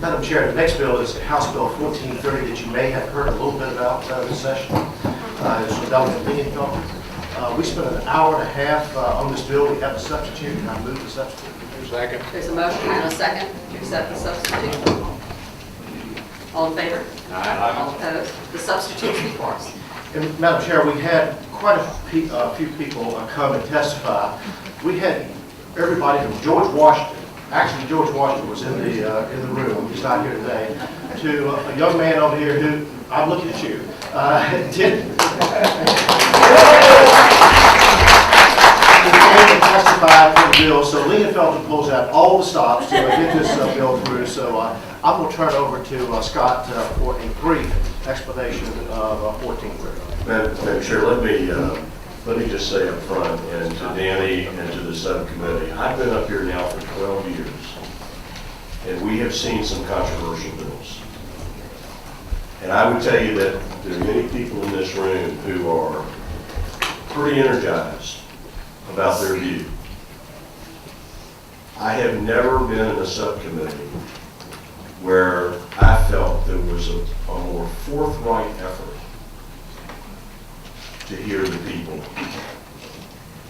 Madam Chair, the next bill is House Bill 1430 that you may have heard a little bit about this session. It's from Delegate Lingenfeld. We spent an hour and a half on this bill. We have a substitute, and I move the substitute. Second. There's a motion and a second to accept the substitute. All in favor? Aye. All opposed? The substitute's before us. And Madam Chair, we had quite a few people come and testify. We had everybody from George Washington. Actually, George Washington was in the room. He's not here today. To a young man over here who, I'm looking at you, did testify for the bill. So Lingenfeld pulls out all the stops to get this bill through. So I'm going to turn it over to Scott for a brief explanation of 1430. Madam Chair, let me just say up front, and to Danny and to the subcommittee, I've been up here now for 12 years, and we have seen some controversial bills. And I would tell you that there are many people in this room who are pretty energized about their view. I have never been in a subcommittee where I felt there was a more forthright effort to hear the people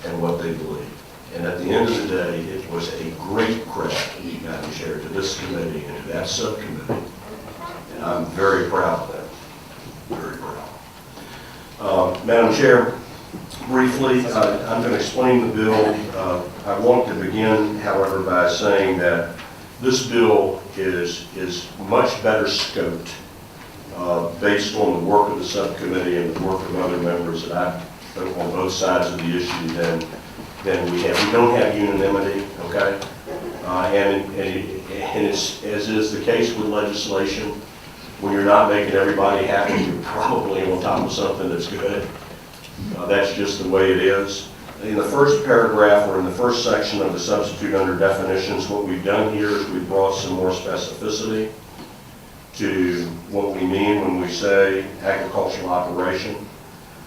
and what they believe. And at the end of the day, it was a great credit, Madam Chair, to this committee and to that subcommittee. And I'm very proud of that, very proud. Madam Chair, briefly, I'm going to explain the bill. I want to begin, however, by saying that this bill is much better scoped based on the work of the subcommittee and the work of other members that I've on both sides of the issue than we have. We don't have unanimity, okay? And it's, as is the case with legislation, when you're not making everybody happy, you're probably on top of something that's good. That's just the way it is. In the first paragraph or in the first section of the substitute under definitions, what we've done here is we've brought some more specificity to what we mean when we say agricultural operation,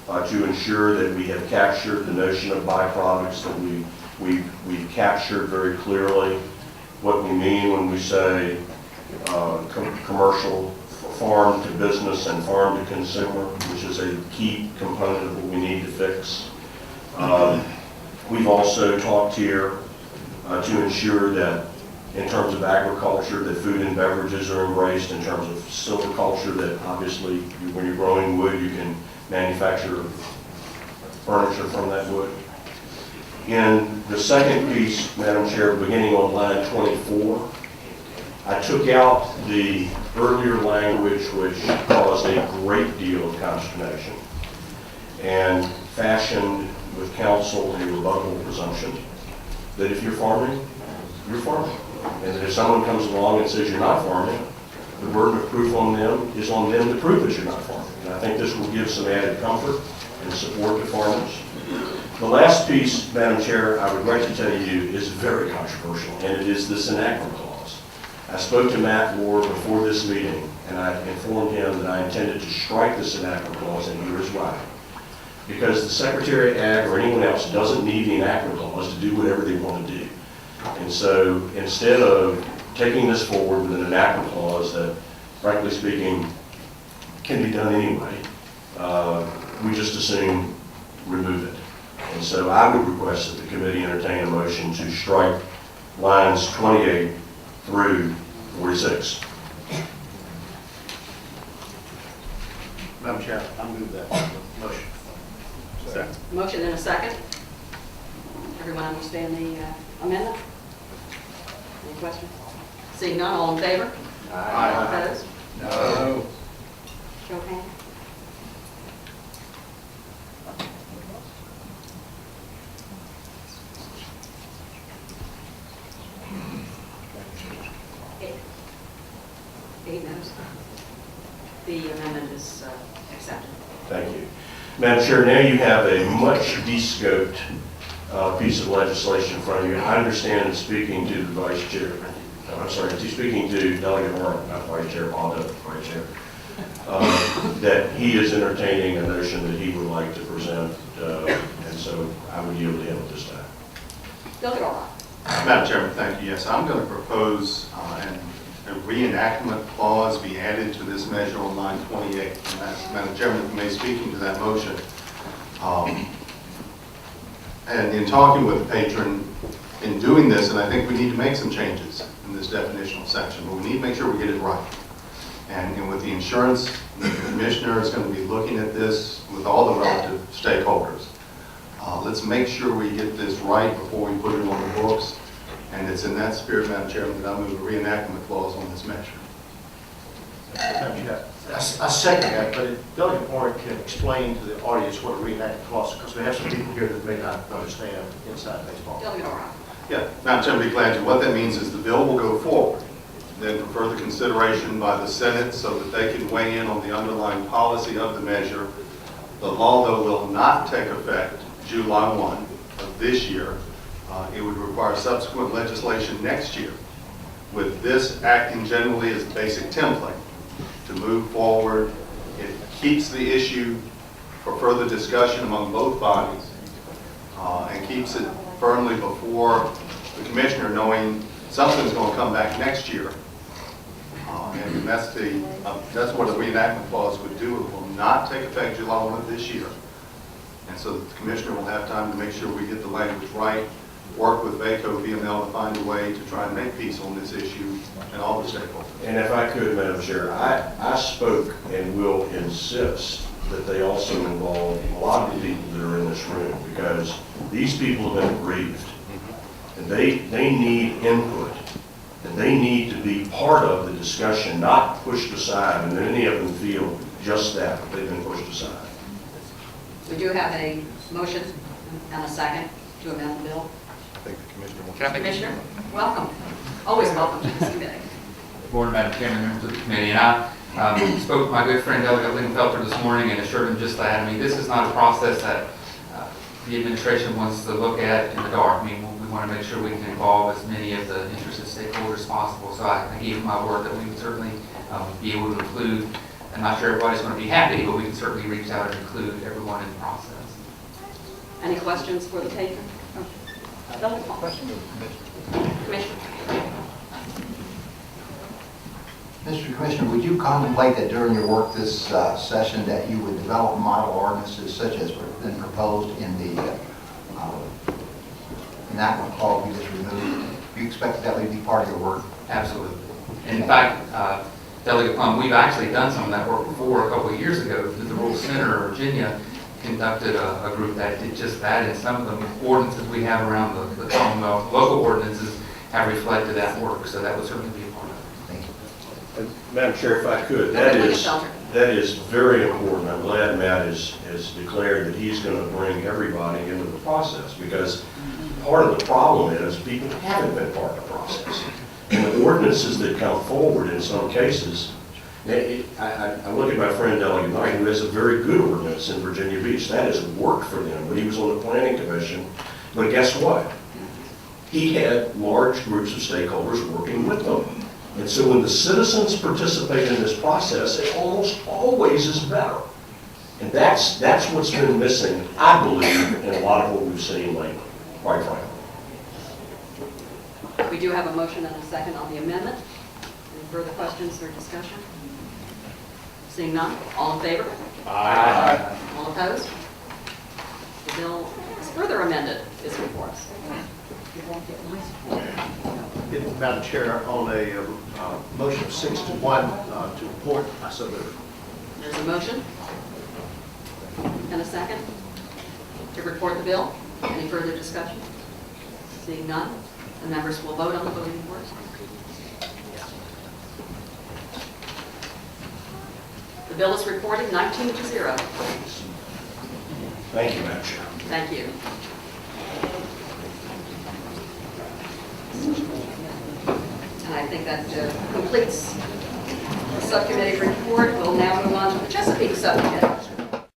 to ensure that we have captured the notion of byproducts, that we've captured very clearly what we mean when we say commercial, farm to business and farm to consumer, which is a key component of what we need to fix. We've also talked here to ensure that in terms of agriculture, that food and beverages are embraced, in terms of silviculture, that obviously when you're growing wood, you can manufacture furniture from that wood. In the second piece, Madam Chair, beginning on line 24, I took out the earlier language which caused a great deal of consternation and fashioned with counsel a rebuttable presumption that if you're farming, you're farming. And that if someone comes along and says you're not farming, the burden of proof on them is on them to prove that you're not farming. And I think this will give some added comfort and support to farmers. The last piece, Madam Chair, I would like to tell you is very controversial, and it is this enactment clause. I spoke to Matt Ward before this meeting, and I informed him that I intended to strike this enactment clause, and here is why. Because the Secretary of Ag or anyone else doesn't need the enactment clause to do whatever they want to do. And so instead of taking this forward with an enactment clause that, frankly speaking, can be done anyway, we just assume remove it. And so I would request that the committee entertain a motion to strike lines 28 through 46. Madam Chair, I move that motion. Second. Motion and a second. Everyone understand the amendment? Any questions? Seeing none, all in favor? Aye. All opposed? No. Show of hands. Eight noes. The amendment is accepted. Thank you. Madam Chair, now you have a much de-scoped piece of legislation in front of you. I understand speaking to the Vice Chair, speaking to Delegate Warren, not Vice Chair, Vice Chair, that he is entertaining a notion that he would like to present, and so I would yield to him at this time. Delegate Orr. Madam Chairman, thank you. Yes, I'm going to propose, and reenactment clause be added to this measure on line 28. And Madam Chairman, if you may, speaking to that motion. And in talking with the patron, in doing this, and I think we need to make some changes in this definitional section, but we need to make sure we get it right. And with the insurance, the commissioner is going to be looking at this with all the relative stakeholders. Let's make sure we get this right before we put it on the books. And it's in that spirit, Madam Chairman, that I move a reenactment clause on this measure. I second that, but if Delegate Warren can explain to the audience what a reenactment clause is, because we have some people here that may not understand inside baseball. Delegate O'Rourke. Yeah, Madam Chairman, be glad to. What that means is the bill will go forward, then for further consideration by the Senate so that they can weigh in on the underlying policy of the measure. The law, though, will not take effect July 1 of this year. It would require subsequent legislation next year, with this acting generally as the basic template to move forward. It keeps the issue for further discussion among both bodies and keeps it firmly before the commissioner, knowing something's going to come back next year. And that's what a reenactment clause would do. It will not take effect July 1 of this year. And so the commissioner will have time to make sure we get the language right, work with VACO, VML to find a way to try and make peace on this issue and all the stakeholders. And if I could, Madam Chair, I spoke and will insist that they also involve a lot of the people that are in this room, because these people have been bereaved, and they need input, and they need to be part of the discussion, not pushed aside, and many of them feel just that, they've been pushed aside. We do have a motion and a second to amend the bill. I think the commissioner wants Can I, Commissioner? Welcome. Always welcome to this committee. Good morning, Madam Chairman, members of the committee. And I spoke with my good friend Delegate Lingenfelter this morning and assured him just that. I mean, this is not a process that the administration wants to look at in the dark. I mean, we want to make sure we can involve as many of the interested stakeholders as possible. So I gave him my word that we would certainly be able to include. I'm not sure everybody's going to be happy, but we can certainly reach out and include everyone in the process. Any questions for the patron? Question. Commissioner. Mr. Commissioner, would you contemplate that during your work this session that you would develop model ordinances such as have been proposed in the enactment clause we just removed? Do you expect that would be part of your work? Absolutely. And in fact, Delegate Plum, we've actually done some of that work before. A couple of years ago, the Rural Center of Virginia conducted a group that did just that, and some of the ordinances we have around the Commonwealth, local ordinances, have reflected that work, so that would certainly be a part of it. Thank you. And Madam Chair, if I could, that is very important. I'm glad Matt has declared that he's going to bring everybody into the process, because part of the problem is people haven't been part of the process. And the ordinances that come forward in some cases, I look at my friend Delegate Knight, who has a very good ordinance in Virginia Beach. That has worked for them when he was on the Planning Commission. But guess what? He had large groups of stakeholders working with them. And so when the citizens participate in this process, it almost always is better. And that's what's been missing, I believe, in a lot of what we've seen lately, quite frankly. We do have a motion and a second on the amendment. Any further questions or discussion? Seeing none, all in favor? Aye. All opposed? The bill is further amended is before us. Madam Chair, on a motion of 6-1 to report, I so move. There's a motion and a second to report the bill. Any further discussion? Seeing none, the members will vote on the voting boards. The bill is reported 19-0. Thank you, Madam Chair. Thank you. And I think that completes the subcommittee report. We'll now move on to the Chesapeake subcommittee.